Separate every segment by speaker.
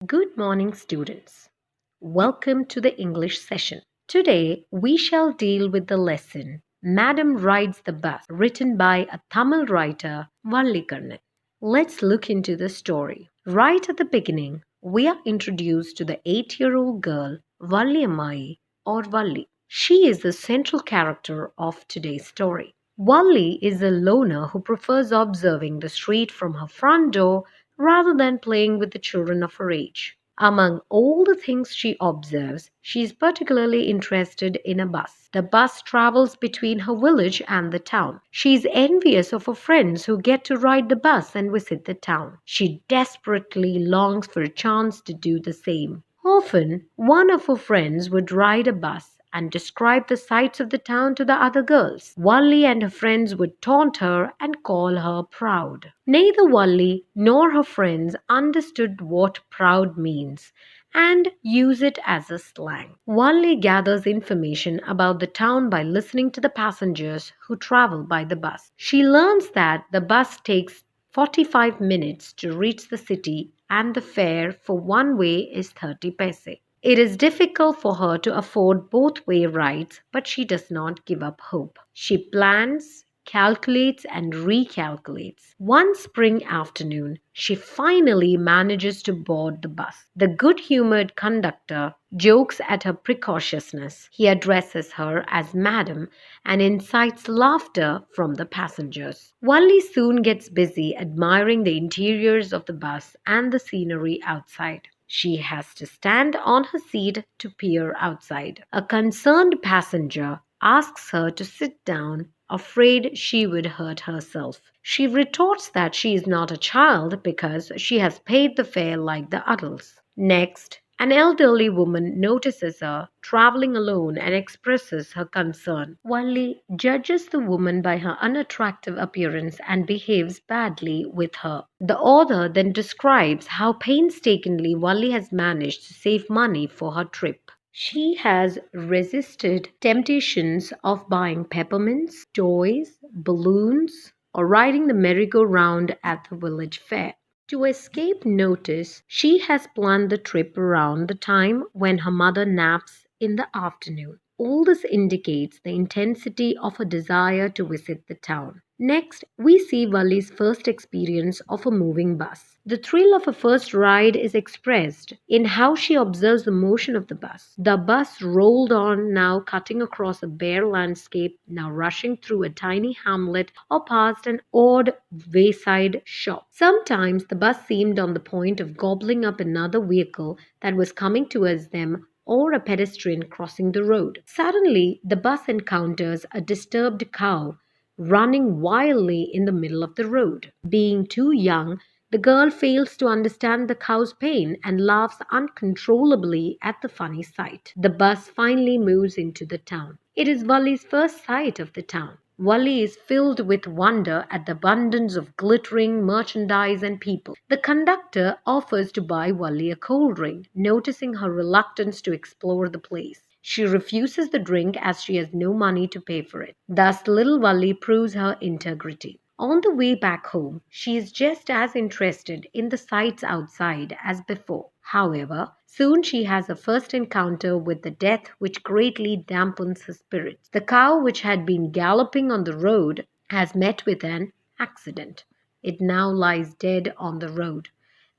Speaker 1: Good morning, students. Welcome to the English session. Today, we shall deal with the lesson Madam Rides the Bus, written by a Tamil writer, Vallikarnan. Let's look into the story. Right at the beginning, we are introduced to the 8-year-old girl, Valliammai or Valli. She is the central character of today's story. Valli is a loner who prefers observing the street from her front door rather than playing with the children of her age. Among all the things she observes, she is particularly interested in a bus. The bus travels between her village and the town. She is envious of her friends who get to ride the bus and visit the town. She desperately longs for a chance to do the same. Often, one of her friends would ride a bus and describe the sights of the town to the other girls. Valli and her friends would taunt her and call her proud. Neither Valli nor her friends understood what proud means and use it as a slang. Valli gathers information about the town by listening to the passengers who travel by the bus. She learns that the bus takes 45 minutes to reach the city and the fare for one way is 30 paise. It is difficult for her to afford both way rides, but she does not give up hope. She plans, calculates, and recalculates. One spring afternoon, she finally manages to board the bus. The good humored conductor jokes at her precociousness. He addresses her as Madam and incites laughter from the passengers. Valli soon gets busy admiring the interiors of the bus and the scenery outside. She has to stand on her seat to peer outside. A concerned passenger asks her to sit down, afraid she would hurt herself. She retorts that she is not a child because she has paid the fare like the adults. Next, an elderly woman notices her traveling alone and expresses her concern. Valli judges the woman by her unattractive appearance and behaves badly with her. The author then describes how painstakingly Valli has managed to save money for her trip. She has resisted temptations of buying peppermints, toys, balloons, or riding the merry-go-round at the village fair. To escape notice, she has planned the trip around the time when her mother naps in the afternoon. All this indicates the intensity of her desire to visit the town. Next, we see Valli's first experience of a moving bus. The thrill of a first ride is expressed in how she observes the motion of the bus. The bus rolled on, now cutting across a bare landscape, now rushing through a tiny hamlet or past an odd wayside shop. Sometimes the bus seemed on the point of gobbling up another vehicle that was coming towards them or a pedestrian crossing the road. Suddenly, the bus encounters a disturbed cow running wildly in the middle of the road. Being too young, the girl fails to understand the cow's pain and laughs uncontrollably at the funny sight. The bus finally moves into the town. It is Valli's first sight of the town. Valli is filled with wonder at the abundance of glittering merchandise and people. The conductor offers to buy Valli a cold drink, noticing her reluctance to explore the place. She refuses the drink as she has no money to pay for it. Thus, little Valli proves her integrity. On the way back home, she is just as interested in the sights outside as before. However, soon she has a first encounter with the death which greatly dampens her spirits. The cow, which had been galloping on the road, has met with an accident. It now lies dead on the road.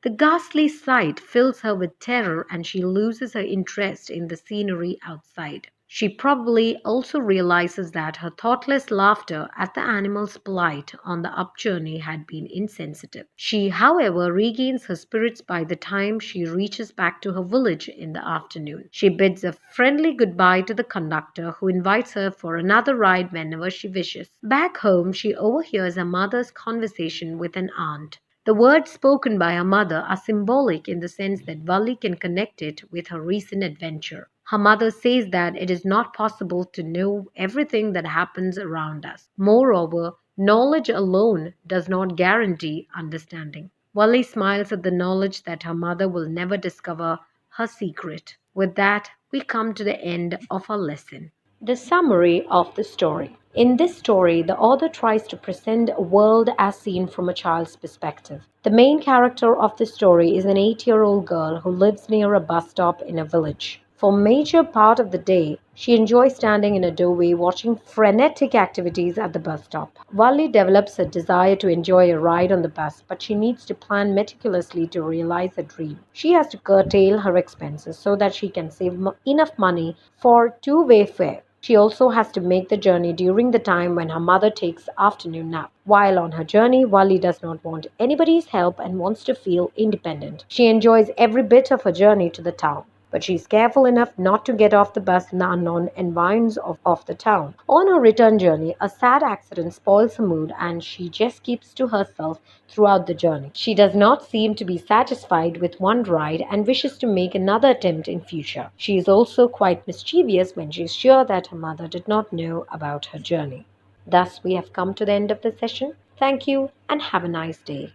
Speaker 1: The ghastly sight fills her with terror and she loses her interest in the scenery outside. She probably also realizes that her thoughtless laughter at the animal's plight on the up journey had been insensitive. She, however, regains her spirits by the time she reaches back to her village in the afternoon. She bids a friendly goodbye to the conductor who invites her for another ride whenever she wishes. Back home, she overhears her mother's conversation with an aunt. The words spoken by her mother are symbolic in the sense that Valli can connect it with her recent adventure. Her mother says that it is not possible to know everything that happens around us. Moreover, knowledge alone does not guarantee understanding. Valli smiles at the knowledge that her mother will never discover her secret. With that, we come to the end of our lesson. The summary of the story. In this story, the author tries to present a world as seen from a child's perspective. The main character of the story is an 8-year-old girl who lives near a bus stop in a village. For a major part of the day, she enjoys standing in a doorway watching frenetic activities at the bus stop. Wally develops a desire to enjoy a ride on the bus, but she needs to plan meticulously to realize her dream. She has to curtail her expenses so that she can save enough money for two-way fare. She also has to make the journey during the time when her mother takes afternoon nap. While on her journey, Wally does not want anybody's help and wants to feel independent. She enjoys every bit of her journey to the town, but she is careful enough not to get off the bus in the unknown environs of the town. On her return journey, a sad accident spoils her mood and she just keeps to herself throughout the journey. She does not seem to be satisfied with one ride and wishes to make another attempt in future. She is also quite mischievous when she is sure that her mother did not know about her journey. Thus, we have come to the end of the session. Thank you and have a nice day.